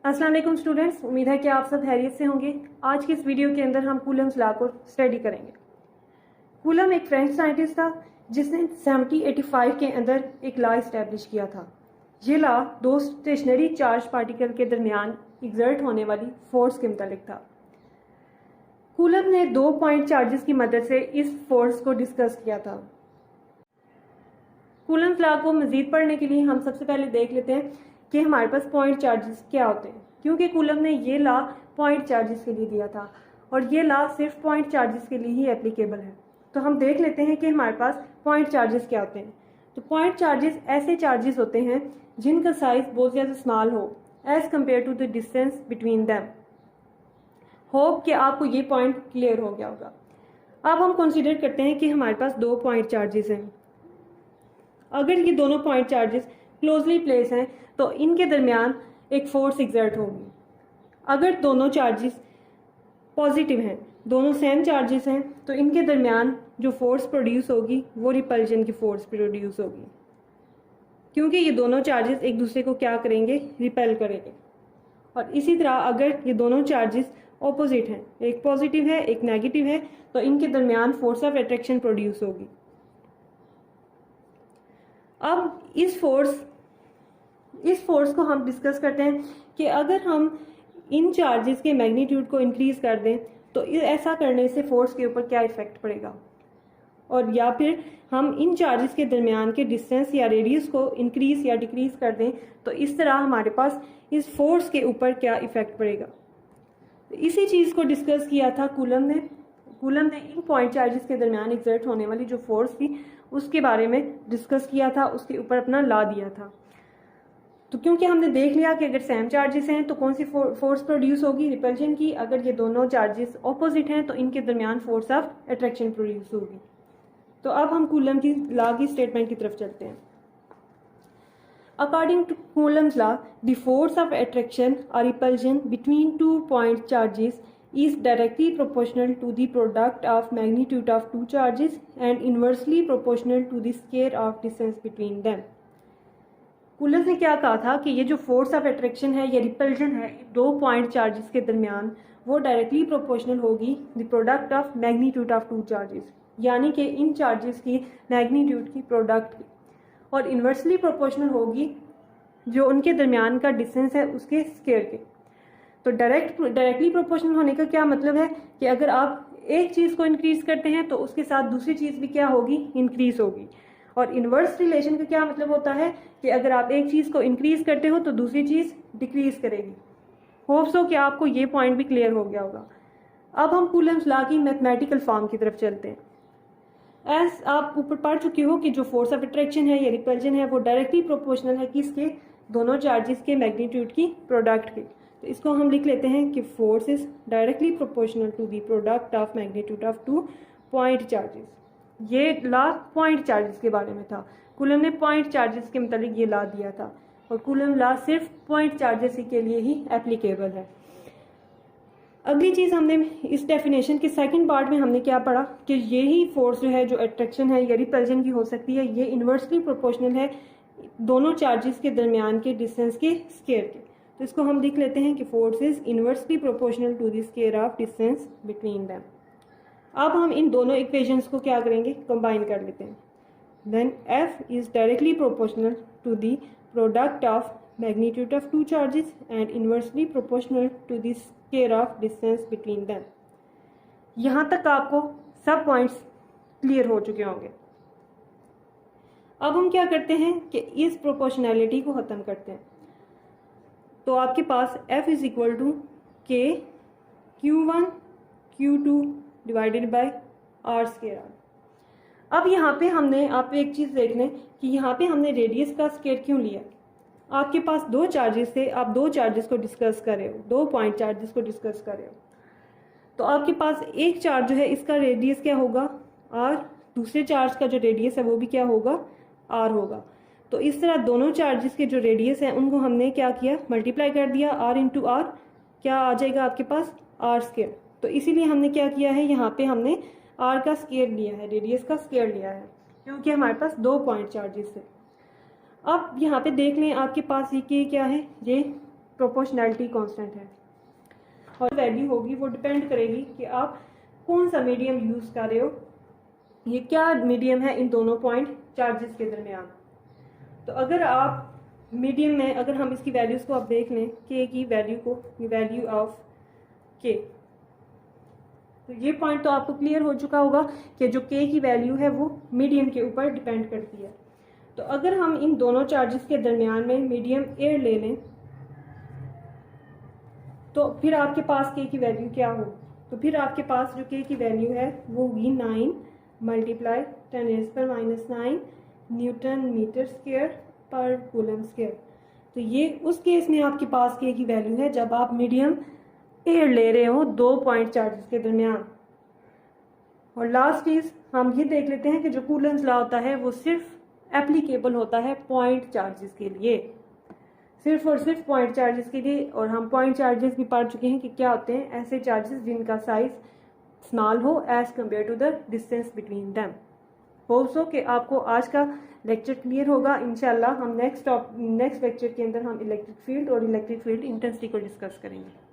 अस्सलाम वालेकुम स्टूडेंट्स, उम्मीद है कि आप सब खैरियत से होंगे। आज की इस वीडियो के अंदर हम कूलम्स लॉ को स्टडी करेंगे। कूलम एक फ्रेंच साइंटिस्ट था जिसने 1785 के अंदर एक लॉ इस्टेब्लिश किया था। ये लॉ दो स्टेशनरी चार्ज पार्टिकल के दरमियान एग्जर्ट होने वाली फोर्स के मुतालिक था। कूलम ने 2 पॉइंट चार्जेस की मदद से इस फोर्स को डिस्कस किया था। कूलम्स लॉ को मजीद पढ़ने के लिए हम सबसे पहले देख लेते हैं कि हमारे पास पॉइंट चार्जेस क्या होते हैं, क्योंकि कूलम ने ये लॉ पॉइंट चार्जेस के लिए दिया था और ये लॉ सिर्फ पॉइंट चार्जेस के लिए ही एप्लीकेबल है। तो हम देख लेते हैं कि हमारे पास पॉइंट चार्जेस क्या होते हैं। तो पॉइंट चार्जेस ऐसे चार्जेस होते हैं जिनका साइज बहुत ज़्यादा स्मॉल हो as compare to the distance between them. Hope कि आपको ये पॉइंट क्लियर हो गया होगा। अब हम कंसीडर करते हैं कि हमारे पास 2 पॉइंट चार्जेस हैं। अगर ये दोनों पॉइंट चार्जेस क्लोजली प्लेस हैं तो इनके दरमियान एक फोर्स एग्जर्ट होगी। अगर दोनों चार्जेस पॉजिटिव हैं, दोनों सेम चार्जेस हैं, तो इनके दरमियान जो फोर्स प्रोड्यूस होगी वो रिपल्जन की फोर्स प्रोड्यूस होगी, क्योंकि ये दोनों चार्जेस एक दूसरे को क्या करेंगे, रिपेल करेंगे। और इसी तरह अगर ये दोनों चार्जेस ऑपोजिट हैं, एक पॉजिटिव है एक नेगेटिव है, तो इनके दरमियान फोर्स ऑफ अट्रैक्शन प्रोड्यूस होगी। अब इस फोर्स को हम डिस्कस करते हैं कि अगर हम इन चार्जेस के मैग्नीट्यूड को इंक्रीज कर दें तो ऐसा करने से फोर्स के ऊपर क्या इफेक्ट पड़ेगा, और या फिर हम इन चार्जेस के दरमियान के डिस्टेंस या रेडियस को इंक्रीज या डिक्रीज कर दें तो इस तरह हमारे पास इस फोर्स के ऊपर क्या इफेक्ट पड़ेगा। इसी चीज़ को डिस्कस किया था कूलम ने इन पॉइंट चार्जेस के दरमियान एक्सर्ट होने वाली जो फोर्स थी उसके बारे में डिस्कस किया था, उसके ऊपर अपना लॉ दिया था। तो क्योंकि हमने देख लिया कि अगर सेम चार्जेस हैं तो कौन सी फोर्स प्रोड्यूस होगी, रिपल्जन की। अगर ये दोनों चार्जेस ऑपोजिट हैं तो इनके दरमियान फोर्स ऑफ अट्रैक्शन प्रोड्यूस होगी। तो अब हम कूलम की लॉ की स्टेटमेंट की तरफ चलते हैं। According to Coulomb's law, the force of attraction और repulsion between 2 point charges is directly proportional to the product of magnitude of 2 charges and inversely proportional to the square of distance between them। Coulomb ने क्या कहा था कि ये जो force of attraction है या रिपल्जन है 2 पॉइंट चार्जेस के दरमियान वो डायरेक्टली प्रोपोर्शनल होगी the product of magnitude of 2 charges, यानी कि इन चार्जेस की मैग्नीट्यूड की प्रोडक्ट की, और इन्वर्सली प्रोपोर्शनल होगी जो उनके दरमियान का डिस्टेंस है उसके स्क्वायर के। तो डायरेक्टली प्रोपोर्शनल होने का क्या मतलब है कि अगर आप एक चीज़ को इंक्रीज करते हैं तो उसके साथ दूसरी चीज़ भी क्या होगी, इंक्रीज होगी। और इन्वर्स रिलेशन का क्या मतलब होता है कि अगर आप एक चीज़ को इंक्रीज करते हो तो दूसरी चीज़ डिक्रीज करेगी। होप्स हो कि आपको ये पॉइंट भी क्लियर हो गया होगा। अब हम कूलम्स लॉ की मैथमेटिकल फॉर्म की तरफ चलते हैं। एज आप ऊपर पढ़ चुके हो कि जो फोर्स ऑफ अट्रैक्शन है या रिपल्जन है वो डायरेक्टली प्रोपोर्शनल है किसके, दोनों चार्जेस के मैग्नीट्यूड की प्रोडक्ट के। तो इसको हम लिख लेते हैं कि force is directly proportional to the product of magnitude of 2 point charges. ये लॉ पॉइंट चार्जेस के बारे में था। कूलम ने पॉइंट चार्जेस के मुताबिक ये लॉ दिया था और कूलम लॉ सिर्फ पॉइंट चार्जेस के लिए ही एप्लीकेबल है। अगली चीज़ हमने इस डेफिनेशन के सेकंड पार्ट में हमने क्या पढ़ा कि यही फोर्स जो है जो अट्रैक्शन है या रिपल्जन की हो सकती है, ये इन्वर्सली प्रोपोर्शनल है दोनों चार्जेस के दरमियान के डिस्टेंस के स्क्वायर के। तो इसको हम लिख लेते हैं कि force is inversely proportional to the square of distance between them. अब हम इन दोनों इक्वेशंस को क्या करेंगे, कंबाइन कर लेते हैं। Then F is directly proportional to the product of magnitude of 2 charges and inversely proportional to the square of distance between them. यहाँ तक आपको सब पॉइंट्स क्लियर हो चुके होंगे। अब हम क्या करते हैं कि इस प्रोपोर्शनैलिटी को ख़त्म करते हैं। तो आपके पास F is equal to K Q1 Q2 divided by R square. अब यहाँ पे हमने आप एक चीज़ देख लें कि यहाँ पे हमने रेडियस का स्क्वायर क्यों लिया। आपके पास 2 चार्जेस थे, आप 2 चार्जेस को डिस्कस कर रहे हो, 2 पॉइंट चार्जेस को डिस्कस कर रहे हो। तो आपके पास एक चार्ज जो है इसका रेडियस क्या होगा, R, दूसरे चार्ज का जो रेडियस है वो भी क्या होगा, R होगा। तो इस तरह दोनों चार्जेस के जो रेडियस हैं उनको हमने क्या किया, मल्टीप्लाई कर दिया, R इंटू R क्या आ जाएगा आपके पास, R स्क्वायर। तो इसीलिए हमने क्या किया है, यहाँ पे हमने R का स्क्वायर लिया है, रेडियस का स्क्वायर लिया है, क्योंकि हमारे पास 2 पॉइंट चार्जेस थे। अब यहाँ पे देख लें आपके पास ये क्या है, ये प्रोपोर्शनैलिटी कांस्टेंट है। और वैल्यू होगी वो डिपेंड करेगी कि आप कौन सा मीडियम यूज़ कर रहे हो, ये क्या मीडियम है इन दोनों पॉइंट चार्जेस के दरमियान। तो अगर आप मीडियम में, अगर हम इसकी वैल्यूज़ को आप देख लें, के की वैल्यू को, वैल्यू ऑफ के, तो ये पॉइंट तो आपको क्लियर हो चुका होगा कि जो के की वैल्यू है वो मीडियम के ऊपर डिपेंड करती है। तो अगर हम इन दोनों चार्जेस के दरमियान में मीडियम एयर ले लें तो फिर आपके पास के की वैल्यू क्या हो, तो फिर आपके पास जो के की वैल्यू है वो होगी 9 मल्टीप्लाई 10⁻⁹ न्यूटन मीटर स्क्वायर पर कूलम स्क्वायर। तो ये उस केस में आपके पास के की वैल्यू है जब आप मीडियम एयर ले रहे हो दो पॉइंट चार्जेस के दरमियान। और लास्ट चीज़ हम ये देख लेते हैं कि जो कूलम्स लॉ होता है वो सिर्फ एप्लीकेबल होता है पॉइंट चार्जेस के लिए, सिर्फ और सिर्फ पॉइंट चार्जेस के लिए। और हम पॉइंट चार्जेस भी पढ़ चुके हैं कि क्या होते हैं, ऐसे चार्जेस जिनका साइज स्मॉल हो as compare to the distance between them. Hope so कि आपको आज का लेक्चर क्लियर होगा। इंशाल्लाह हम नेक्स्ट लेक्चर के अंदर हम इलेक्ट्रिक फील्ड और इलेक्ट्रिक फील्ड इंटेंसिटी को डिस्कस करेंगे।